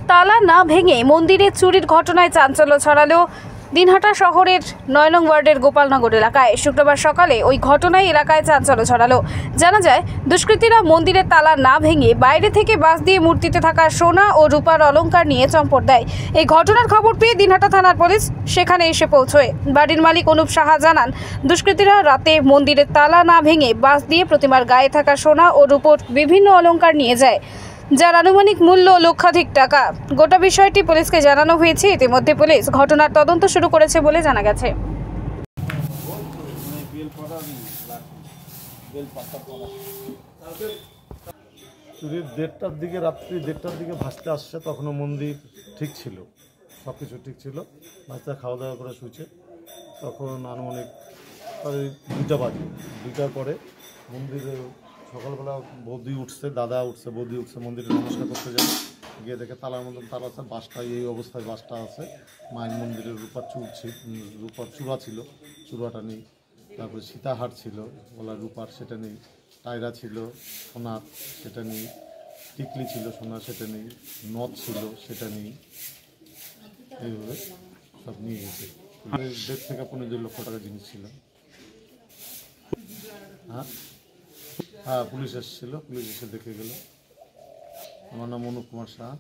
তালা না ভেঙে মন্দিরে চুরির ঘটনায় চাঞ্চল্য ছড়ালো দিনহাটা শহরের ৯ নং ওয়ার্ডের গোপালনগর এলাকায়। শুক্রবার সকালে ওই ঘটনায় এলাকায় চাঞ্চল্য ছড়ালো। জানা যায়, দুষ্কৃতীরা মন্দিরের তালা না ভেঙে বাইরে থেকে বাঁশ দিয়ে মূর্তিতে থাকা সোনা ও রূপার অলংকার নিয়ে চম্পট দেয়। এই ঘটনার খবর পেয়ে দিনহাটা থানার পুলিশ সেখানে এসে পৌঁছয়। বাড়ির মালিক অনুপ সাহা জানান, দুষ্কৃতীরা রাতে মন্দিরের তালা না ভেঙে বাঁশ দিয়ে প্রতিমার গায়ে থাকা সোনা ও রূপোর বিভিন্ন অলংকার নিয়ে যায়, যার আনুমানিক মূল্য লক্ষাধিক টাকা। গোটা বিষয়টি পুলিশকে জানানো হয়েছে। ইতিমধ্যে পুলিশ ঘটনার তদন্ত শুরু করেছে বলে জানা গেছে। চুরির রাত্রি 1:30টার দিকে ভাসতে আসছে, তখনও মন্দির ঠিক ছিল, সব কিছু ঠিক ছিল। বাচ্চা খাওয়া দাওয়া করে শুয়েছে, তখন আনুমানিক 2টা বাজে। 2টার পরে মন্দিরে সকালবেলা বৌদি উঠছে, দাদা উঠছে, বৌদি উঠছে, মন্দিরে নমস্কার করতে যাবে, গিয়ে দেখে তালার মতন তালা আছে, বাসটা এই অবস্থায় বাসটা আছে। মায়ের মন্দিরের রূপার চূড়া ছিল, চূড়াটা নেই। তারপরে সীতাহার ছিল গলার রূপার, সেটা নেই। টায়রা ছিল সোনার, সেটা নেই। টিকলি ছিল সোনার, সেটা নেই। নথ ছিল, সেটা নেই। এইভাবে সব নিয়ে গেছে। 1.5 থেকে 15 লক্ষ টাকা জিনিস ছিল। হ্যাঁ, পুলিশ এসেছিল, পুলিশ এসে দেখে গেল। আমার নাম অনুপ কুমার সাহা।